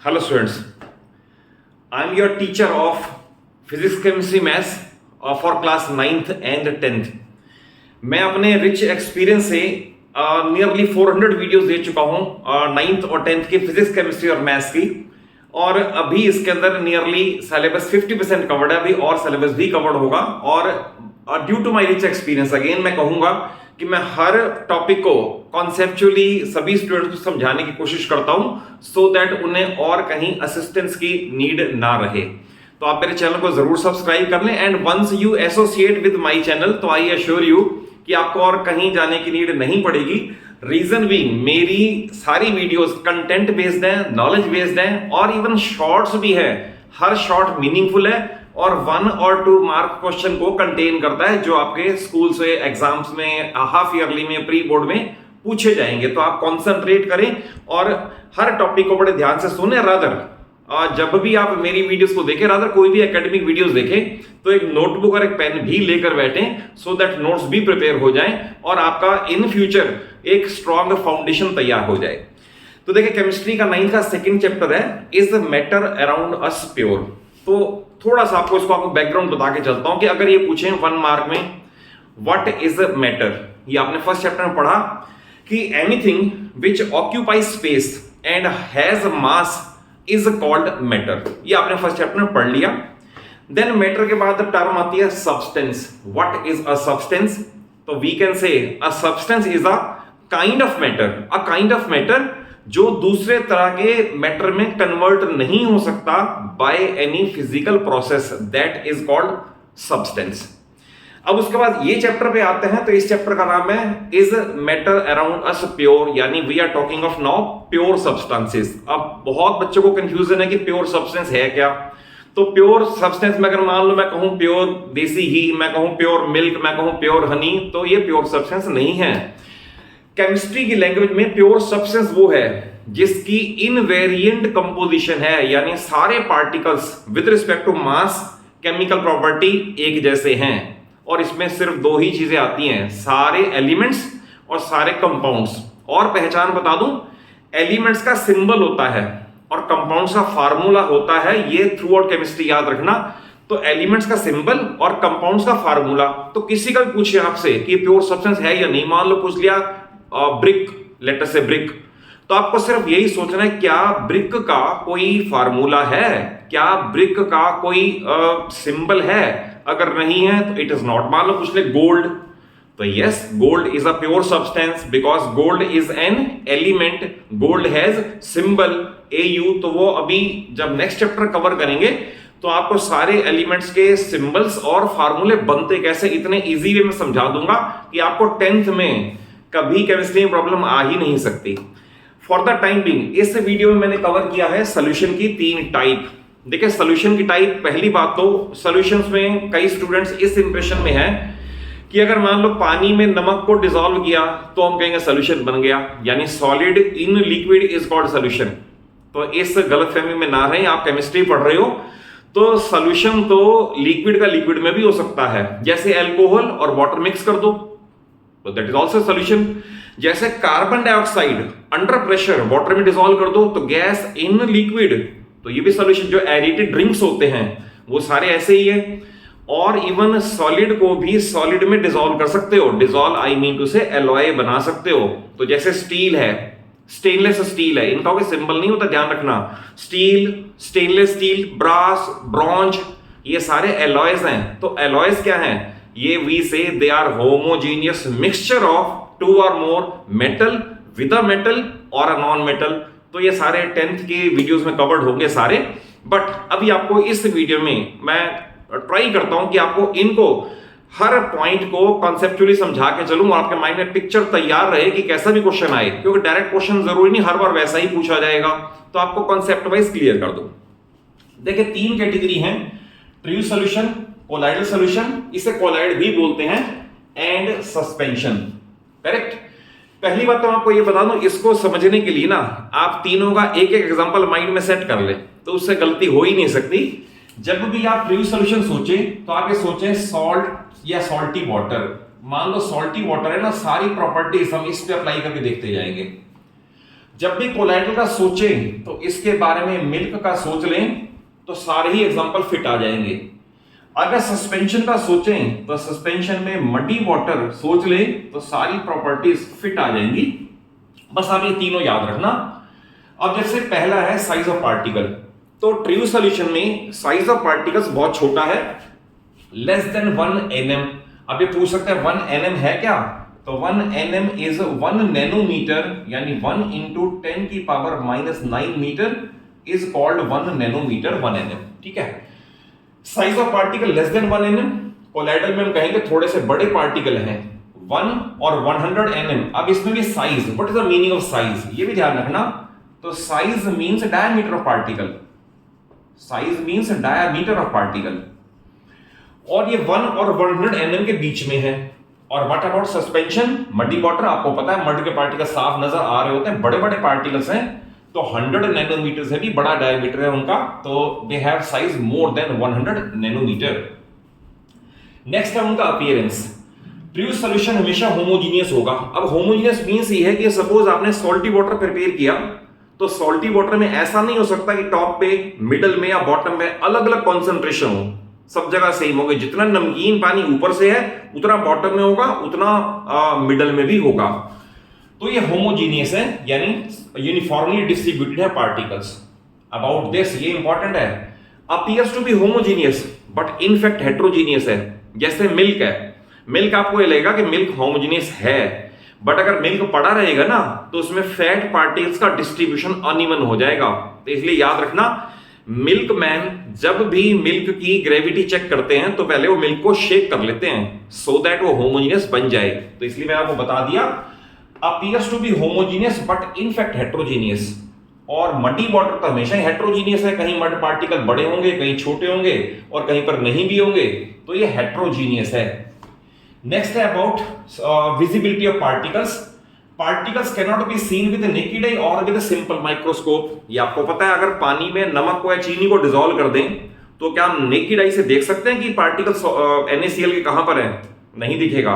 Hello students, I am your teacher of Physics, Chemistry, Maths for class 9th and 10th। मैं अपने rich experience से nearly 400 videos दे चुका हूं 9th और 10th की फिजिक्स, केमिस्ट्री और मैथ्स की, और अभी इसके अंदर नियरली सिलेबस 50% कवर्ड है, अभी और सिलेबस भी कवर्ड होगा। और due to my rich experience again मैं कहूंगा कि मैं हर टॉपिक को कॉन्सेप्चुअली सभी स्टूडेंट्स को समझाने की कोशिश करता हूं सो दैट उन्हें और कहीं असिस्टेंस की नीड ना रहे। तो आप मेरे चैनल को जरूर सब्सक्राइब कर लें, and once you associate with my channel तो आई एश्योर यू कि आपको और कहीं जाने की नीड नहीं पड़ेगी। रीजन बीइंग, मेरी सारी वीडियोस कंटेंट बेस्ड हैं, नॉलेज बेस्ड हैं, और इवन शॉर्ट्स भी है। हर शॉर्ट मीनिंगफुल है और 1 और 2 मार्क क्वेश्चन को कंटेन करता है जो आपके स्कूल से एग्जाम्स में, हाफ ईयरली में, प्री बोर्ड में पूछे जाएंगे। तो आप कॉन्सेंट्रेट करें और हर टॉपिक को बड़े ध्यान से सुने। रादर जब भी आप मेरी वीडियोस को देखें, रादर कोई भी एकेडमिक वीडियोस देखें, तो एक नोटबुक और एक पेन भी लेकर बैठें सो दैट नोट्स भी प्रिपेयर हो जाएं और आपका इन फ्यूचर एक स्ट्रॉन्ग फाउंडेशन तैयार हो जाए। तो देखिए, केमिस्ट्री का 9th का सेकंड चैप्टर है, is matter around us pure. तो थोड़ा सा आपको बैकग्राउंड बता के चलता हूं कि अगर ये पूछें 1 मार्क में व्हाट इज मैटर, ये आपने फर्स्ट चैप्टर में पढ़ा कि anything which occupy space and has mass is called matter. ये आपने फर्स्ट चैप्टर में पढ़ लिया। देन मैटर के बाद टर्म आती है substance. What is a substance? तो we can say a substance is a kind of matter, a kind of matter जो दूसरे तरह के मैटर में कन्वर्ट नहीं हो सकता by any physical process, that is called substance. अब उसके बाद ये चैप्टर पे आते हैं, तो इस चैप्टर का नाम है is matter around us pure, यानी we are talking of now pure substances. अब बहुत बच्चों को कंफ्यूजन है कि प्योर सब्सटेंस है क्या। तो प्योर सब्सटेंस में अगर मान लो मैं कहूं प्योर देसी घी, मैं कहूं प्योर मिल्क, मैं कहूं प्योर हनी, तो ये प्योर सब्सटेंस नहीं है। केमिस्ट्री की लैंग्वेज में प्योर सब्सटेंस वो है जिसकी इनवेरिएंट कंपोजिशन है, यानी सारे particles with respect to mass, chemical property एक जैसे हैं, और इसमें सिर्फ 2 ही चीजें आती हैं, सारे एलिमेंट्स और सारे कंपाउंड्स। और पहचान बता दूं, एलिमेंट्स का सिंबल होता है और कंपाउंड्स का फार्मूला होता है, ये थ्रू आउट केमिस्ट्री याद रखना। तो एलिमेंट्स का सिंबल और कंपाउंड्स का फार्मूला। तो किसी का भी पूछे आपसे कि प्योर सब्सटेंस है या नहीं, मान लो पूछ लिया ब्रिक, लेटर से ब्रिक, तो आपको सिर्फ यही सोचना है क्या ब्रिक का कोई फार्मूला है, क्या ब्रिक का कोई सिंबल है। अगर नहीं है तो इट इज नॉट। मान लो पूछ ले गोल्ड, तो yes, gold is a pure substance because gold is an element, gold has symbol AU। तो वो अभी जब नेक्स्ट चैप्टर कवर करेंगे तो आपको सारे एलिमेंट्स के सिंबल्स और फार्मूले बनते कैसे इतने इजी वे में समझा दूंगा कि आपको 10th में कभी केमिस्ट्री में प्रॉब्लम आ ही नहीं सकती। फॉर द टाइम बीइंग इस वीडियो में मैंने कवर किया है सोल्यूशन की 3 टाइप। देखिए, सोल्यूशन की टाइप, पहली बात तो सॉल्यूशंस में कई स्टूडेंट्स इस इंप्रेशन में है कि अगर मान लो पानी में नमक को डिसॉल्व किया तो हम कहेंगे सोल्यूशन बन गया, यानी solid in liquid is called solution. तो इस गलतफहमी में ना रहें, आप केमिस्ट्री पढ़ रहे हो तो सोल्यूशन तो लिक्विड का लिक्विड में भी हो सकता है, जैसे अल्कोहल और वाटर मिक्स कर दो तो दैट इज आल्सो सोल्यूशन। जैसे carbon dioxide under pressure water में डिसॉल्व कर दो तो गैस इन लिक्विड, तो ये भी सोल्यूशन। जो एडिटेड ड्रिंक्स होते हैं वो सारे ऐसे ही है। और इवन सॉलिड को भी सॉलिड में डिसॉल्व कर सकते हो, डिसॉल्व आई मीन टू से एलॉय बना सकते हो। तो जैसे स्टील है, स्टेनलेस स्टील है, इनका कोई सिंबल नहीं होता, ध्यान रखना। Steel, stainless steel, brass, bronze, ये सारे एलॉयज हैं। तो एलॉयज क्या हैं? ये we say they are homogeneous mixture of 2 or more metal with a metal or a non metal. तो ये सारे 10th के वीडियोस में कवर्ड होंगे सारे, बट अभी आपको इस वीडियो में मैं ट्राई करता हूं कि आपको इनको हर पॉइंट को कॉन्सेप्चुअली समझा के चलूं और आपके माइंड में पिक्चर तैयार रहे कि कैसा भी क्वेश्चन आए, क्योंकि डायरेक्ट क्वेश्चन जरूरी नहीं हर बार वैसा ही पूछा जाएगा। तो आपको कॉन्सेप्ट वाइज क्लियर कर दूं। देखिए, 3 कैटेगरी हैं, ट्रू सॉल्यूशन, कोलाइडल सॉल्यूशन, इसे कोलाइड भी बोलते हैं, एंड सस्पेंशन। करेक्ट। पहली बात तो मैं आपको ये बता दूं, इसको समझने के लिए ना आप तीनों का एक एक एग्जांपल माइंड में सेट कर ले, तो उससे गलती हो ही नहीं सकती। जब भी आप ट्रू सॉल्यूशन सोचें तो आप ये सोचें सॉल्ट या सॉल्टी वाटर। मान लो सॉल्टी वाटर है ना, सारी प्रॉपर्टीज हम इस पे अप्लाई करके देखते जाएंगे। जब भी कोलैटरल का सोचें तो इसके बारे में मिल्क का सोच लें तो सारे ही एग्जांपल फिट आ जाएंगे। अगर सस्पेंशन का सोचें तो सस्पेंशन में मडी वाटर सोच लें तो सारी प्रॉपर्टीज फिट आ जाएंगी। बस आप ये तीनों याद रखना। अब जैसे पहला है साइज ऑफ पार्टिकल, तो ट्रू सॉल्यूशन में साइज ऑफ पार्टिकल्स बहुत छोटा है, लेस देन 1 nm। अब ये पूछ सकते हैं 1 nm है क्या, तो 1 nm इज 1 नैनोमीटर, यानी 1 into 10 की power -9 meter is called 1 nanometer 1 nm। ठीक है, size of particle less than 1 nm। Colloidal में हम कहेंगे थोड़े से बड़े पार्टिकल हैं 1 और 100 nm। अब इसमें भी size, what is the meaning of size, ये भी ध्यान रखना। तो size means diameter of particle, size means diameter of particle, और ये 1 और 100 nm के बीच में है। और what about suspension, muddy water, आपको पता है मड के पार्टिकल साफ नजर आ रहे होते हैं, बड़े बड़े पार्टिकल्स हैं, तो 100 नैनोमीटर से भी बड़ा डायमीटर है उनका, तो they have size more than 100 nanometer. Next है उनका अपीयरेंस। ट्रू सॉल्यूशन हमेशा होमोजीनियस होगा। अब होमोजीनियस मींस ये है कि सपोज आपने सॉल्टी वाटर प्रिपेयर किया, तो सॉल्टी वाटर में ऐसा नहीं हो सकता कि टॉप पे, मिडल में या बॉटम में अलग अलग कॉन्सेंट्रेशन हो, सब जगह सेम होगा। जितना नमकीन पानी ऊपर से है उतना बॉटम में होगा, उतना मिडल में भी होगा। तो ये होमोजीनियस है, यानी यूनिफॉर्मली डिस्ट्रीब्यूटेड है पार्टिकल्स। अबाउट दिस, ये इंपॉर्टेंट है, appears to be homogeneous but in fact heterogeneous है। जैसे मिल्क है, मिल्क आपको ये लगेगा कि मिल्क होमोजीनियस है, बट अगर मिल्क पड़ा रहेगा ना तो उसमें फैट पार्टिकल्स का डिस्ट्रीब्यूशन अनइवन हो जाएगा। तो इसलिए याद रखना, मिल्क मैन जब भी मिल्क की ग्रेविटी चेक करते हैं तो पहले वो मिल्क को शेक कर लेते हैं सो दैट वो होमोजीनियस बन जाए। तो इसलिए मैं आपको बता दिया, appears to be homogeneous but in fact heterogeneous. और मडी वाटर तो हमेशा ही हेट्रोजीनियस है, कहीं मड पार्टिकल बड़े होंगे, कहीं छोटे होंगे और कहीं पर नहीं भी होंगे, तो ये हेट्रोजीनियस है। नेक्स्ट है about visibility of particles. Particles cannot be seen with naked eye और विद सिंपल माइक्रोस्कोप। ये आपको पता है, अगर पानी में नमक को या चीनी को डिसॉल्व कर दें तो क्या हम नेकेड आई से देख सकते हैं कि पार्टिकल्स NaCl के कहां पर हैं? नहीं दिखेगा।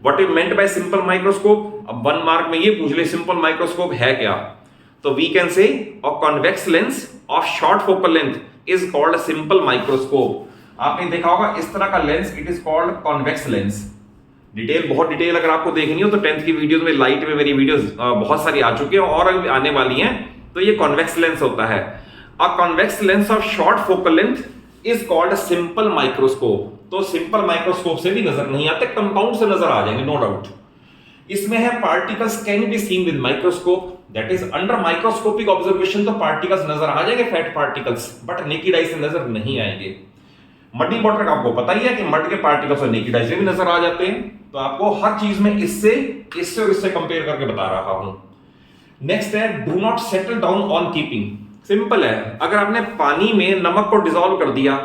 What is meant bye simple microscope? अब 1 मार्क में ये पूछ ले सिंपल माइक्रोस्कोप है क्या, तो we can say a convex lens of short focal length is called simple microscope. आपने देखा होगा इस तरह का lens, it is called convex lens. Detail, बहुत डिटेल अगर आपको देखनी हो तो 10th की वीडियोस में, लाइट में मेरी वीडियोस बहुत सारी आ चुकी हैं और अभी आने वाली हैं। तो ये कॉन्वेक्स लेंस होता है। अ convex lens of short focal length is called simple microscope. तो सिंपल माइक्रोस्कोप से भी नजर नहीं आते, कंपाउंड से नजर आ जाएंगे, नो डाउट। इसमें है particles can be seen with microscope, that is under microscopic observation तो पार्टिकल्स नजर आ जाएंगे, fat particles, but naked eye से नजर नहीं आएंगे। मडी वाटर का आपको पता ही है कि मड के पार्टिकल्स और नेकेड आई से भी नजर आ जाते हैं। तो आपको हर चीज में इससे और इससे कंपेयर करके बता रहा हूं। नेक्स्ट है do not settle down on keeping. Simple है, अगर आपने पानी में नमक को डिसॉल्व कर दिया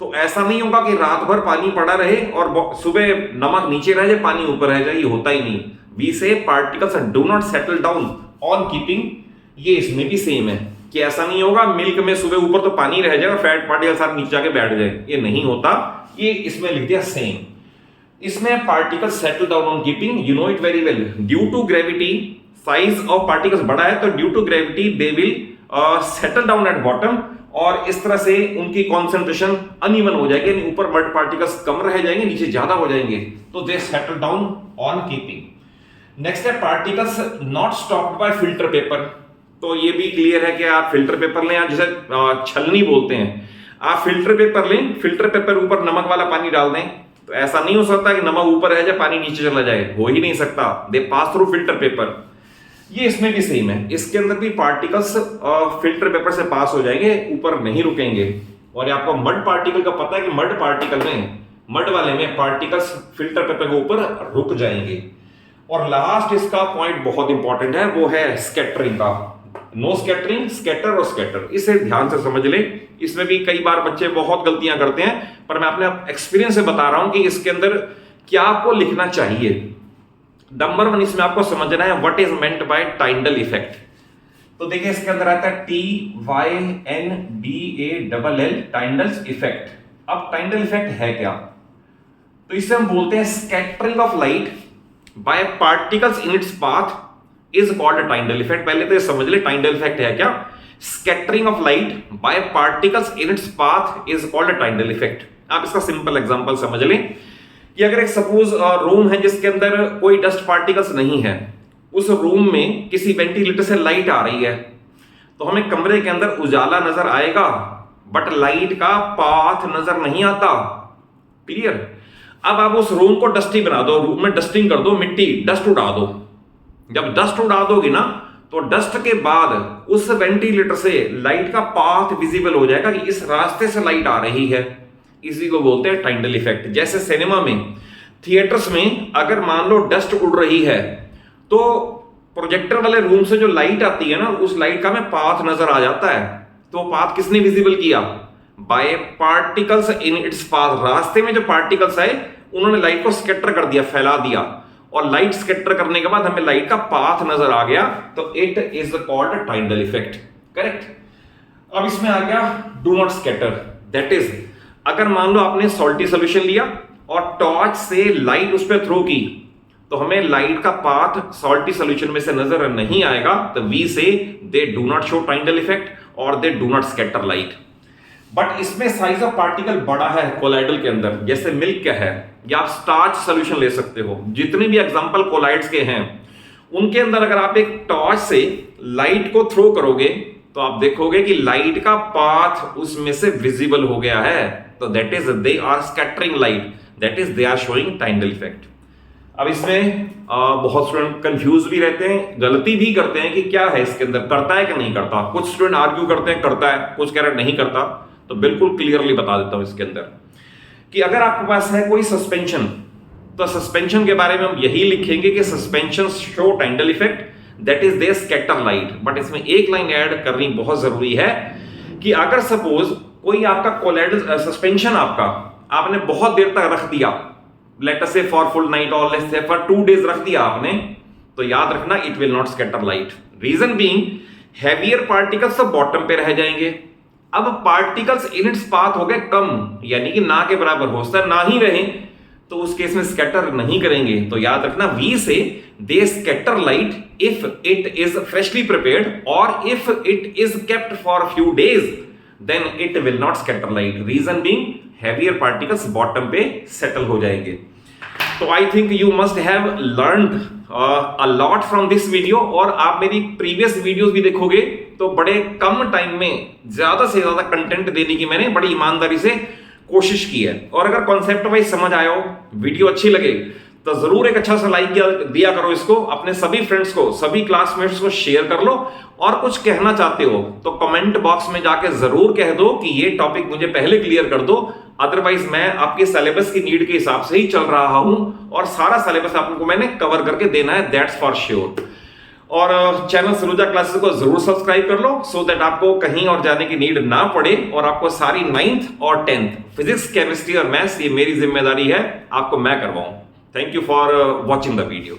तो ऐसा नहीं होगा कि रात भर पानी पड़ा रहे और सुबह नमक नीचे रह जाए, पानी ऊपर रह जाए, ये होता ही नहीं। वी से particles do not settle down on keeping. ये इसमें भी सेम है कि ऐसा नहीं होगा मिल्क में सुबह ऊपर तो पानी रह जाए और फैट पार्टिकल साथ नीचे जाके बैठ जाए, ये नहीं होता। ये इसमें लिख दिया सेम। इसमें particle settle down on keeping, you know it very well, due to gravity. Size of particles बड़ा है तो due to gravity they will settle down at bottom, और इस तरह से उनकी कॉन्सेंट्रेशन अनइवन हो जाएगी, यानी ऊपर मड पार्टिकल्स कम रह जाएंगे, नीचे ज्यादा हो जाएंगे, तो they settle down on keeping. Next है particles not stopped by filter paper. तो ये भी क्लियर है कि आप फिल्टर पेपर लें, जिसे छलनी बोलते हैं, आप फिल्टर पेपर लें, फिल्टर पेपर ऊपर नमक वाला पानी डाल दें तो ऐसा नहीं हो सकता कि नमक ऊपर रह जाए पानी नीचे चला जाए, हो ही नहीं सकता। दे पास थ्रू फिल्टर पेपर। ये इसमें भी सेम है, इसके अंदर भी पार्टिकल्स फिल्टर पेपर से पास हो जाएंगे, ऊपर नहीं रुकेंगे। और आपको मड पार्टिकल का पता है कि मड पार्टिकल में, मड वाले में पार्टिकल्स फिल्टर पेपर के ऊपर रुक जाएंगे। और लास्ट इसका पॉइंट बहुत इंपॉर्टेंट है, वो है स्कैटरिंग का। नो स्कैटरिंग, स्कैटर और स्कैटर, इसे ध्यान से समझ ले। इसमें भी कई बार बच्चे बहुत गलतियां करते हैं, पर मैं अपने एक्सपीरियंस से बता रहा हूं कि इसके अंदर क्या आपको लिखना चाहिए। नंबर 1 इसमें आपको समझना है what is meant by Tyndall effect. तो देखिए इसके अंदर आता है TYNDALL, टाइडल इफेक्ट। अब टाइडल इफेक्ट है क्या, तो इसे हम बोलते हैं scattering of light by particles in its path is called Tyndall effect. पहले तो ये समझ ले टाइंडल इफेक्ट है क्या। Scattering of light by particles in its path is called Tyndall effect. आप इसका सिंपल एग्जांपल समझ लें कि अगर एक सपोज रूम है जिसके अंदर कोई डस्ट पार्टिकल्स नहीं है, उस रूम में किसी वेंटिलेटर से लाइट आ रही है, तो हमें कमरे के अंदर उजाला नजर आएगा बट लाइट का पाथ नजर नहीं आता। क्लियर। अब आप उस रूम को डस्टी बना दो, रूम में डस्टिंग कर दो, मिट्टी डस्ट उड़ा दो। जब डस्ट उड़ा दोगी ना तो डस्ट के बाद उस वेंटिलेटर से लाइट का पाथ विजिबल हो जाएगा कि इस रास्ते से लाइट आ रही है। इसी को बोलते हैं टाइंडल इफेक्ट। जैसे सिनेमा में, थिएटर्स में अगर मान लो डस्ट उड़ रही है तो प्रोजेक्टर वाले रूम से जो लाइट आती है ना, उस लाइट का हमें पाथ नजर आ जाता है। तो पाथ किसने विजिबल किया? Bye particles in its path. रास्ते में जो पार्टिकल्स आए उन्होंने लाइट को स्कैटर कर दिया, फैला दिया, और लाइट स्कैटर करने के बाद हमें लाइट का पाथ नजर आ गया, तो it is called Tyndall effect. Correct. अब इसमें आ गया do not scatter. That is, अगर मान लो आपने सॉल्टी सोल्यूशन लिया और टॉर्च से लाइट उस पर थ्रो की, तो हमें लाइट का पाथ सॉल्टी सोल्यूशन में से नजर नहीं आएगा, तो we say they do not show Tyndall effect और they do not scatter light. But इसमें साइज ऑफ पार्टिकल बड़ा है कोलाइडल के अंदर, जैसे मिल्क का है, या आप स्टार्च सोल्यूशन ले सकते हो। जितने भी एग्जांपल कोलाइड्स के हैं उनके अंदर अगर आप एक टॉर्च से लाइट को थ्रो करोगे तो आप देखोगे कि लाइट का पाथ उसमें से विजिबल हो गया है, तो that is they are scattering light, that is they are showing Tyndall effect. अब इसमें बहुत स्टूडेंट कंफ्यूज भी रहते हैं, गलती भी करते हैं कि क्या है इसके अंदर, करता है कि नहीं करता। कुछ स्टूडेंट आर्ग्यू करते हैं करता है, कुछ कह रहे नहीं करता। तो बिल्कुल क्लियरली बता देता हूं इसके अंदर कि अगर आपके पास है कोई सस्पेंशन, तो सस्पेंशन के बारे में हम यही लिखेंगे कि suspension show Tyndall effect, that is they scatter light. But इसमें एक लाइन ऐड करनी बहुत जरूरी है कि अगर सपोज कोई आपका कोलाइडल सस्पेंशन आपने बहुत देर तक रख दिया, let us say for full night और लेट्स से फॉर 2 days रख दिया आपने, तो याद रखना it will not scatter light. Reason being heavier particles तो बॉटम पे रह जाएंगे। अब पार्टिकल्स इन इट्स पाथ हो गए कम, यानी कि ना के बराबर हो सकता है ना ही रहे, तो उस केस में स्कैटर नहीं करेंगे। तो याद रखना we say they scatter light if it is freshly prepared और if it is kept for few days, then it will not scatter light. Reason being heavier particles bottom पे सेटल हो जाएंगे। तो I think you must have learned a lot from this video. और आप मेरी previous videos भी देखोगे तो बड़े कम टाइम में ज्यादा से ज्यादा कंटेंट देने की मैंने बड़ी ईमानदारी से कोशिश की है। और अगर कॉन्सेप्ट वाइज समझ आया हो, वीडियो अच्छी लगे, तो जरूर एक अच्छा सा लाइक दिया करो इसको, अपने सभी फ्रेंड्स को, सभी क्लासमेट्स को शेयर कर लो। और कुछ कहना चाहते हो तो कमेंट बॉक्स में जाके जरूर कह दो कि ये टॉपिक मुझे पहले क्लियर कर दो। अदरवाइज मैं आपके सिलेबस की नीड के हिसाब से ही चल रहा हूं और सारा सिलेबस आपको मैंने कवर करके देना है, दैट्स फॉर श्योर। और चैनल सलूजा क्लासेस को जरूर सब्सक्राइब कर लो सो दैट आपको कहीं और जाने की नीड ना पड़े और आपको सारी 9th और 10th फिजिक्स, केमिस्ट्री और मैथ्स, ये मेरी जिम्मेदारी है, आपको मैं करवाऊं। Thank you for watching the video.